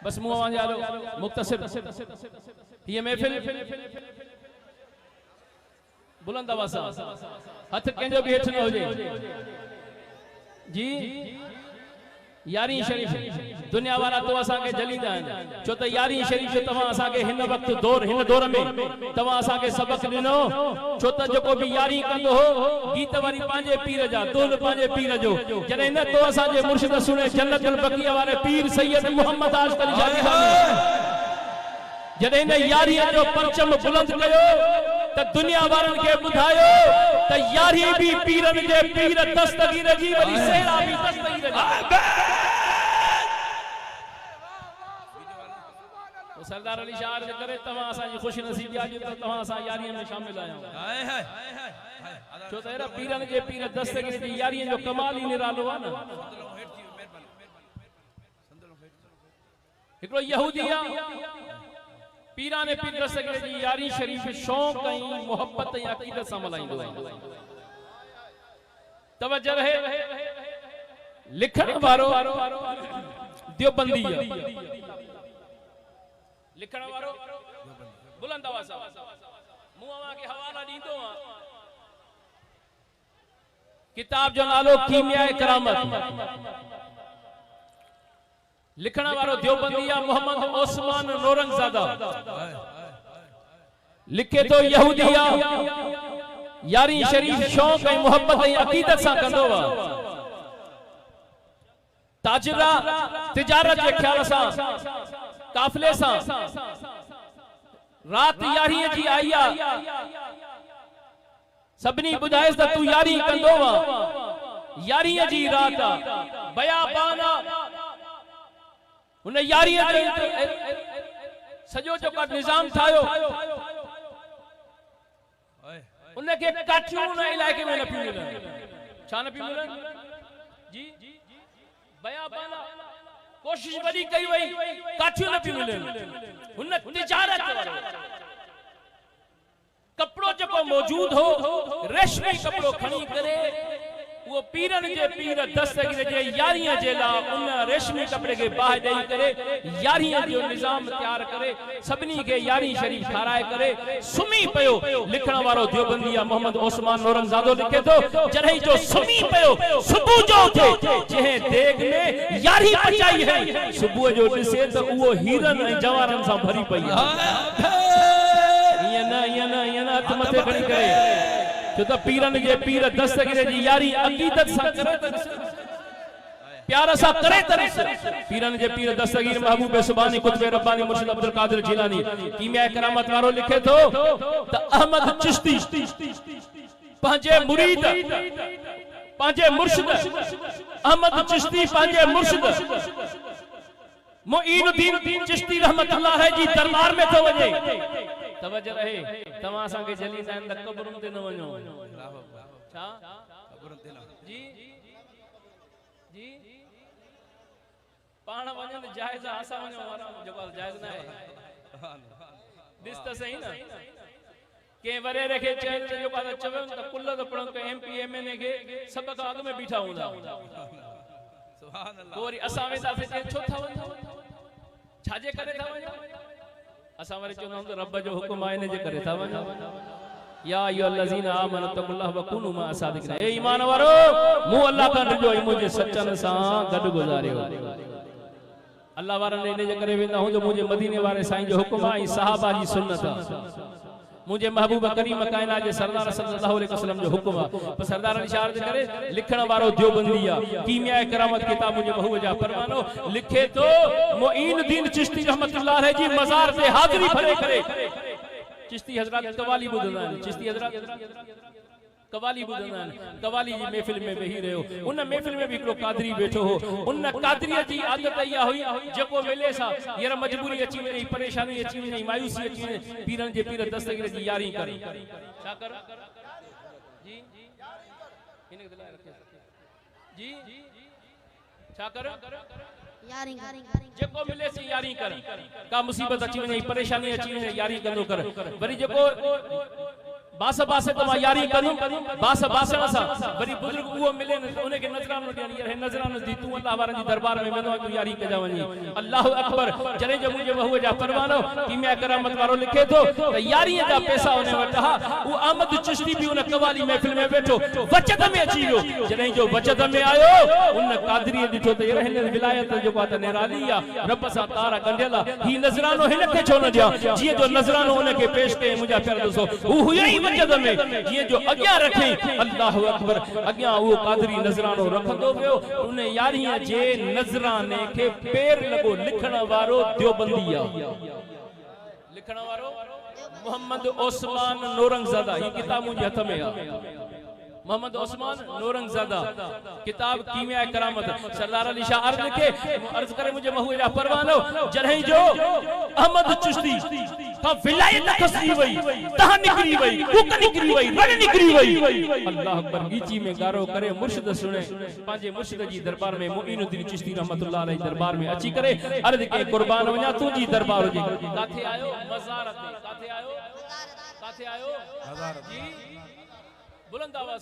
बस मुंह वहां जा लो मुख्तसर ये महफिल बुलंद आवाज़ हथ कंहिंजो बि हेठि न हुजे जी यारी शरीफ दुनिया वाला तो असा के जलींदा आहिनि छो त यारी शरीफ तव्हां असा के हिन वक्त हिन दौर में तव्हां असा के सबक ॾिनो छो त जेको बि यारी कंदो हो गीत वरी पंहिंजे पीर जा दुल पंहिंजे पीर जो जॾहिं न तो असा जे मुर्शिद सुने जन्नतुल बक़िया वारे पीर सैयद मोहम्मद आशिक़ शादी जॾहिं न यारी जो परचम बुलंद कयो त दुनिया वारनि खे ॿुधायो त यारी भी पीरन जे पीर दस्तगीर जी वरी सेरा भी दस्तगीर जी तो सरदार अली शाह अर्ज करे तव्हां असां जी खुश नसीबी आज तो तव्हां असां यारी में शामिल आहियो हाय हाय छो त एरा पीरन जे पीर दस्तगीर जी यारी जो कमाल ही निरालो आहे न हिकड़ो यहूदी पीराने पीर दस्तगीर जी यारी शरीफ शौक ऐं मोहब्बत ऐं अकीदत सां मल्हाईंदो आहे तवज्जो रहे लिखण वारो देवबंदी लिखण वारो बुलंद आवाज़ मूं अवां खे हवाला ॾींदो आहियां किताब जो नालो कीमिया करामत लिखण वारो देवबंदी मोहम्मद ओस्मान नौरंगज़ादा लिखे तो यहूदिया यारी शरीफ शौक ऐं मोहब्बत ऐं अकीदत सां कंदो आहे ताजरा तिजारत के ख्याल सां काफिले सां रात यारी जी आई सभनी बुझाइस त तू यारी कंदो आहे यारी जी रात बयाबाना उन यारी सजो जो का निजाम ठायो उनके काठियों उन इलाके में न पियो मिलन छा न पियो मिलन जी बयाबाना कोशिश बड़ी कई वई काठियों न पियो मिलन उन तिजारत कपड़ो जो मौजूद हो रेशमी कपड़ो खणी करे वो पीरन जे पीर दस्तगीर जे यारियां जे ला उन रेशमी कपड़े के बाह देई करे यारियां जो निजाम तैयार करे सबनी के यारी शरीफ ठाराए करे सुमी पयो लिखण वारो देवबंदिया मोहम्मद ओस्मान नौरंगज़ादो लिखे तो जॾहिं जो सुमी पयो सुबह जो उठे जहे देग में यारी पचाई है सुबह जो ॾिसे त उहो हीरन ऐं जवारन सां भरी पई ये ना हथ मथे खणी करे जो तो पीरन जे पीर दस्तगीर जी यारी अकीदत सा करे प्यार सा करे पीरन जे पीर दस्तगीर महबूब सुबानी कुतुब रब्बानी मुर्शिद अब्दुल कादिर जिलानी कीमिया करामत वारो लिखे तो त अहमद चिश्ती पंहिंजे मुरीद पंहिंजे मुर्शिद अहमद चिश्ती पंहिंजे मुर्शिद मुईनुद्दीन चिश्ती रहमतुल्लाह जी दरबार में तो वजे तवज्जो रहे तवा असा के जलींदा आहिनि त कब्रुनि ते न वञो छा कब्रुनि ते न जी जी पाण वञन जायज़ असा वञो जेको जायज़ न आहे ॾिस त सही न के वरे रखे चैन जो का चवे त कुल त पढ़ो के एमपी एमएनए के सब का अग में बीठा हूंदा सुभान अल्लाह वरी असा वेंदा से छो था वञो छाजे करे था वञो असा वरी चवंदा त रब जो हुकुम आहे ने जे करे था वञो या अय्युहल्लज़ीना आमनु तक़ुल्लाह व कुनू मा सादिक़ीन ए ईमान वारो मु अल्लाह का रजो मुझे सच्चन सा गड गुजारियो अल्लाह वारन ने जे करे वेंदा हूं जो मुझे मदीने वाले साईं जो हुकुम आहे सहाबा जी सुन्नत मुझे महबूब करीम कायनात जे सरदार सल्लल्लाहु अलैहि वसल्लम जो हुकुम है सरदार अली शाह अर्ज करे लिखण वारो देवबंदिया कीमिया करामत किताब मुझे महबूब जा फरमानो लिखे तो मुईनुद्दीन चिश्ती रहमतुल्लाह अलैहि जी मजार पे हाजिरी भरे करे चिश्ती हजरत कवाली बुधंदा चिश्ती हजरत कवाली बुधंदा कवाली जी महफिल में वेही रहो उन महफिल में भी एकड़ो कादरी बैठो हो उन कादरी जी आदत या हुई जेको मिले सा यार मजबूरी अची वई परेशानी अची वई मायूसी अची वई पीरन जे पीर दस्तगीर जी यारी कर छा कर जी इन दिलाए रखे जी छा कर यारी जेको मिले सी यारी कर का मुसीबत अची वई परेशानी अची वई यारी कंदो कर वरी जेको बास बासे तो यारी करूं बास बासण सा वरी बुजुर्ग वो मिले उन्हें के नजरानो दी यार नजरानो दी तू अल्लाह वारन दी दरबार में मेनो तू यारी कजा वनी अल्लाह अकबर जने जो मुझे बहु जा परवानो कि मैं करामत वारो लिखे तो यारी दा पैसा उन्हें वठा वो अहमद चिश्ती भी उन कवाली महफिल में बैठो वचत में अची गयो जने जो वचत में आयो उन कादरी दिठो तो ये हिन विलायत जो बात निराली या रब सा तारा गंडेला ही नजरानो हिन के छो न दिया जी जो नजरानो उन्हें के पेश के मुझे प्यार दोस्तों वो हुई मस्जिद में ये जो अग्या रखे अल्लाह अकबर अग्या वो कादरी नजरानो रखंदो वियो उन यारियां जे नजराने के पैर लगो लिखण वारो देवबंदिया लिखण वारो मोहम्मद ओस्मान नौरंगज़ादा ये किताब मुझे हथ में है मोहम्मद ओस्मान नौरंगज़ादा किताब कीमिया करामत सरदार अली शाह अर्ज करे मुझे महूजा परवानो जरही जो अहमद चिश्ती का विलायत खसी वई ता निकरी वई हुक निकरी वई रण निकरी वई अल्लाह अकबर गीची में गारो करे मुर्शिद सुने पांजे मुर्शिद जी दरबार में मोइनुद्दीन चिश्ती रहमतुल्लाह अलैहि दरबार में अची करे अर्ज के कुर्बान वना तू जी दरबार जी काथे आयो मज़ार ते काथे आयो मज़ार जी बुलंद आवाज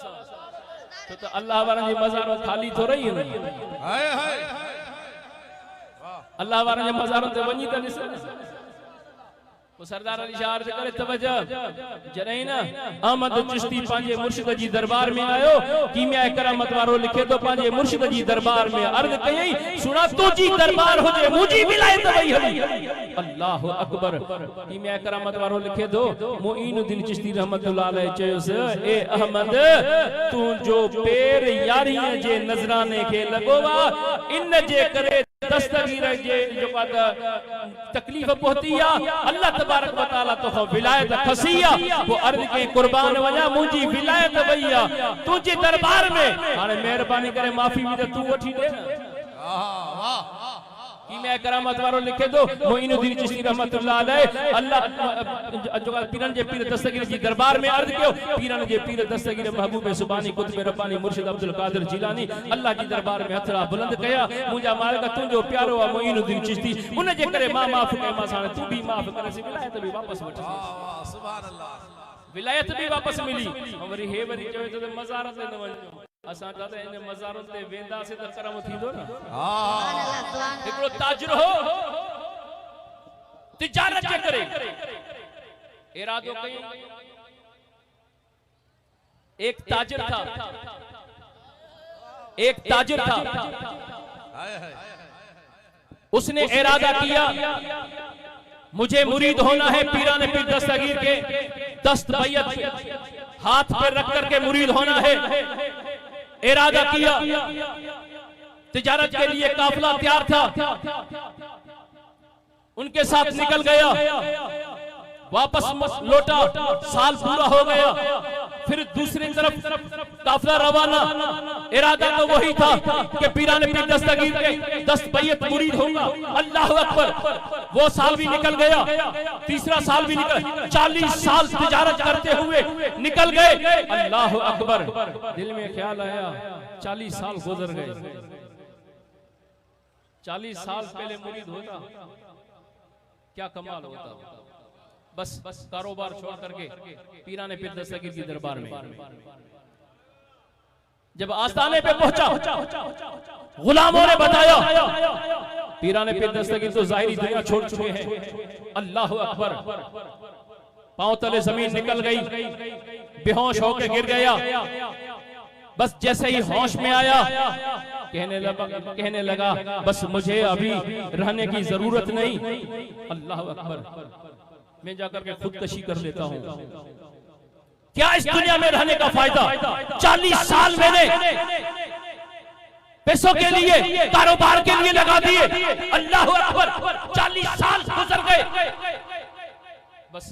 से तो अल्लाह वारन जी मज़ार खाली तो रही है हाय हाय अल्लाह वारन जी मज़ार ते वनी त ॾिस वो सरदार अली शाह अर्ज करे तवज्जो जॾहिं न अहमद चिश्ती पांजे मुर्शिद जी दरबार में आयो कीमिया करामत वारो लिखे तो पांजे मुर्शिद जी दरबार में अर्ज कई सुना तो जी दरबार हो जे मुजी विलायत वई हली अल्लाह अकबर कीमिया करामत वारो लिखे तो मोइनुद्दीन चिश्ती रहमतुल्लाह अलैहि चयोस ए अहमद तू जो पैर यारियां जे नजराने के लगोवा इन जे करे दस्तगीर जे जो बात तकलीफ पहुंचीया अल्लाह तबारक व तआला तो विलायत खसिया वो अर्ज के कुर्बान वजा मुजी विलायत भैया तुझे दरबार में हाने मेहरबानी करे माफी भी तू वठी दे वाह की मैं करामत वारो लिखे दो मोइनुद्दीन चिश्ती रहमतुल्लाह अलैहि अल्लाह जो पीरन जे पीर दस्तगीर जी दरबार में अर्ज कियो पीरन जे पीर दस्तगीर महबूब सुबानी कुतुब रब्बानी मुर्शिद अब्दुल कादिर जिलानी अल्लाह जी दरबार में हथरा बुलंद कया मुजा मालिक तुझो प्यारो आ मोइनुद्दीन चिश्ती उन जे करे मां माफ कई मा साने तू भी माफ करे से विलायत भी वापस वठ वाह सुभान अल्लाह विलायत भी वापस मिली वरी हे वरी चवे तो मज़ार ते न वञो असा दादा इन मज़ारों ते वेंदा से त करम थींदो न हां एकड़ो ताजर हो तिजारत के करे इरादो कई एक ताजर था हाय हाय उसने इरादा किया मुझे मुरीद होना है पीराने पीर दस्तगीर के दस्त बैयत हाथ पे रख करके मुरीद होना है इरादा किया तिजारत के लिए काफिला तैयार था उनके साथ निकल गया वापस लौटा साल पूरा हो गया फिर दूसरी तरफ काफिला रवाना इरादा तो वही था कि पीराने पीर दस्तगीर के दस्त बैयत मुरीद होगा अल्लाह अकबर वो साल भी निकल गया तीसरा साल भी निकल 40 साल तिजारत करते हुए निकल गए अल्लाह अकबर दिल में ख्याल आया 40 साल गुजर गए 40 साल पहले मुरीद होता क्या कमाल होता बस कारोबार छोड़ करके पीराने पीर दस्तगीर की दरबार में जब आस्थाने पे पहुंचा गुलामों ने बताया पीराने पीर दस्तगीर तो जाहिरी दुनिया छोड़ चुके हैं अल्लाह अकबर पांव तले जमीन निकल गई बेहोश होकर गिर गया बस जैसे ही होश में आया कहने लगा बस मुझे अभी रहने की जरूरत नहीं अल्लाह अकबर मैं जाकर के खुदकशी कर लेता हूँ क्या इस दुनिया में रहने का फायदा 40 साल मैंने पैसों के लिए कारोबार के लिए लगा दिए अल्लाह अकबर 40 साल गुजर गए बस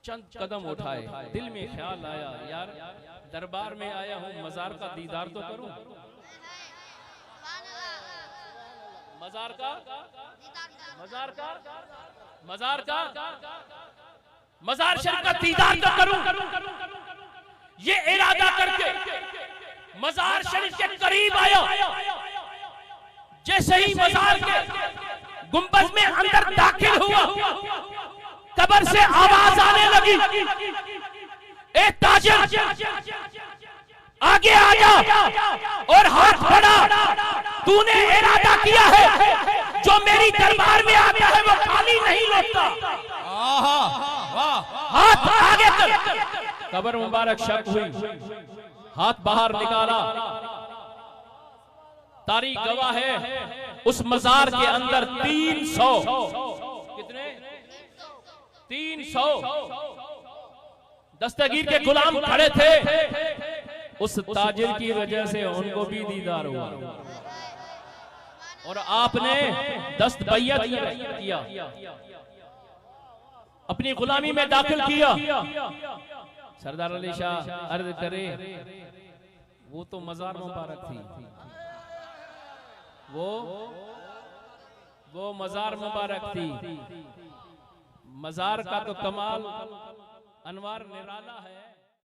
चंद कदम उठाए दिल में ख्याल आया यार दरबार में आया हूँ मजार का दीदार तो करूं मजार शरीफ का दीदार तो करूं ये इरादा करके मजार शरीफ के करीब आया जैसे ही मजार के गुंबद में अंदर दाखिल हुआ कब्र से आवाज आने लगी ए ताजिर आगे आ जा और हाथ बढ़ा। तूने इरादा किया है जो मेरी दरबार में आता है वो खाली नहीं लौटता। हाथ आगे कर। कब्र मुबारक शक हुई, हाथ बाहर निकाला। तारीख गवाह है उस मजार के अंदर 300 कितने 300 दस्तगीर के गुलाम खड़े थे। उस ताजिर की वजह से उनको भी दीदार हुआ और आपने दस्त बैयत किया, अपनी गुलामी में दाखिल किया। सरदार अली शाह अर्ज करे वो तो मजार मुबारक थी, वो मजार मुबारक थी। मजार का तो कमाल अनवार निराला है।